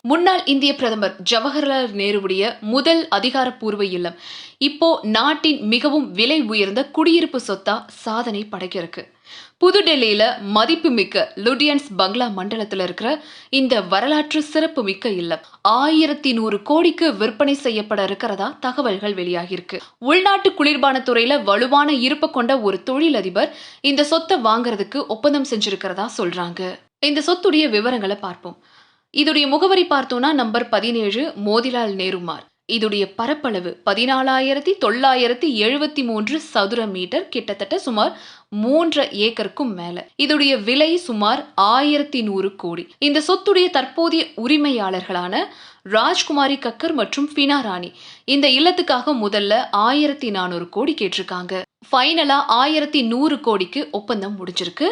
முன்னாள் இந்திய பிரதமர் ஜவஹர்லால் நேருவுடைய முதல் அதிகாரப்பூர்வ இல்லம் இப்போ நாட்டின் மிகவும் விலை உயர்ந்த குடியிருப்பு சொத்தா சாதனை படைக்க இருக்கு. புதுடெல்லியில மதிப்புமிக்க லுடியன்ஸ் பங்களா மண்டலத்தில் இருக்கிற இந்த வரலாற்று சிறப்பு மிக்க இல்லம் 1100 கோடிக்கு விற்பனை செய்யப்பட இருக்கிறதா தகவல்கள் வெளியாகிருக்கு. உள்நாட்டு குளிர்பான துறையில வலுவான இருப்பு கொண்ட ஒரு தொழிலதிபர் இந்த சொத்தை வாங்குறதுக்கு ஒப்பந்தம் செஞ்சிருக்கிறதா சொல்றாங்க. இந்த சொத்துடைய விவரங்களை பார்ப்போம். இதுடைய முகவரி பார்த்தோம்னா நம்பர் 17 மோதிலால் நேரு மார்க். இதுடைய பரப்பளவு 14,973 சதுர மீட்டர், கிட்டத்தட்ட சுமார் 3 ஏக்கருக்கும் மேல. இதுடைய விலை சுமார் 1100 கோடி. இந்த சொத்துடைய தற்போதைய உரிமையாளர்களான ராஜ்குமாரி கக்கர் மற்றும் ஃபினா ராணி இந்த இல்லத்துக்காக முதல்ல 1400 கோடி கேட்டிருக்காங்க. ஃபைனலா 1100 கோடிக்கு ஒப்பந்தம் முடிஞ்சிருக்கு.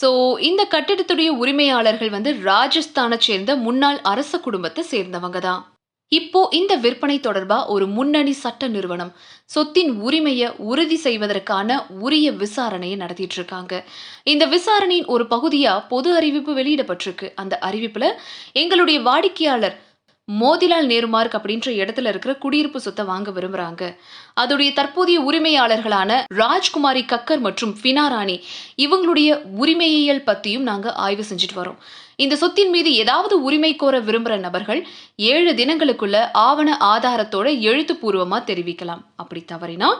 சோ இந்த கட்டிடத்துடைய உரிமையாளர்கள் ராஜஸ்தானை சேர்ந்த முன்னாள் அரச குடும்பத்தை சேர்ந்தவங்க தான். இப்போ இந்த விற்பனை தொடர்பா ஒரு முன்னணி சட்ட நிறுவனம் சொத்தின் உரிமையை உறுதி செய்வதற்கான உரிய விசாரணையை நடத்திட்டு இருக்காங்க. இந்த விசாரணையின் ஒரு பகுதியா பொது அறிவிப்பு வெளியிடப்பட்டிருக்கு. அந்த அறிவிப்புல எங்களுடைய வாடிக்கையாளர் மோதிலால் நேரு மார்க் அப்படின்ற இடத்துல இருக்கிற குடியிருப்பு சொத்தை வாங்க விரும்புறாங்க. அதோடைய தற்போதைய உரிமையாளர்களான ராஜ்குமாரி கக்கர் மற்றும் ஃபினா ராணி இவங்களுடைய உரிமையியல் பத்தியும் நாங்க ஆய்வு செஞ்சுட்டு வரோம். இந்த சொத்தின் மீது ஏதாவது உரிமை கோர விரும்புற நபர்கள் 7 தினங்களுக்குள்ள ஆவண ஆதாரத்தோட எழுத்துப்பூர்வமா தெரிவிக்கலாம். அப்படி தவறினா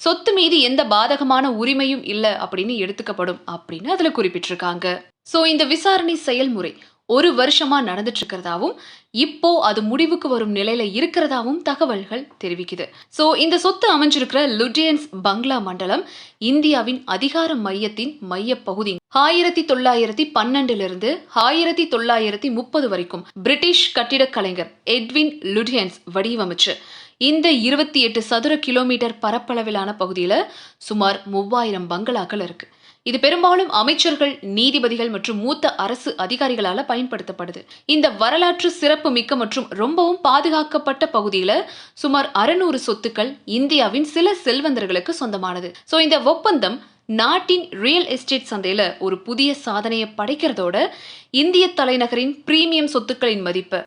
சொத்து மீது எந்த பாதகமான உரிமையும் இல்லை அப்படின்னு எடுத்துக்கப்படும் அப்படின்னு அதுல குறிப்பிட்டிருக்காங்க. சோ இந்த விசாரணை செயல்முறை 1 வருஷமா நடந்துட்டு இருக்கிறதாவும் இப்போ அது முடிவுக்கு வரும் நிலையில இருக்கிறதாவும் தகவல்கள் தெரிவிக்குது. சோ இந்த சொத்து அமைஞ்சிருக்கிற லுடியன்ஸ் பங்களா மண்டலம் இந்தியாவின் அதிகார மையத்தின் மைய பகுதி. 1912 1930 வரைக்கும் பிரிட்டிஷ் கட்டிடக் கலைஞர் எட்வின் லுடியன்ஸ் வடிவமைச்சு இந்த 28 சதுர கிலோமீட்டர் பரப்பளவிலான பகுதியில சுமார் 3000 பங்களாக்கள் இருக்கு. இது பெரும்பாலும் அமைச்சர்கள், நீதிபதிகள் மற்றும் மூத்த அரசு அதிகாரிகளால பயன்படுத்தப்படுது. இந்த வரலாற்று சிறப்பு மிக்க மற்றும் ரொம்பவும் பாதுகாக்கப்பட்ட பகுதியில சுமார் 600 சொத்துக்கள் இந்தியாவின் சில செல்வந்தர்களுக்கு சொந்தமானது. சோ இந்த ஒப்பந்தம் நாட்டின் ரியல் எஸ்டேட் சந்தையில ஒரு புதிய சாதனையை படைக்கிறதோட இந்திய தலைநகரின் பிரீமியம் சொத்துக்களின் மதிப்பு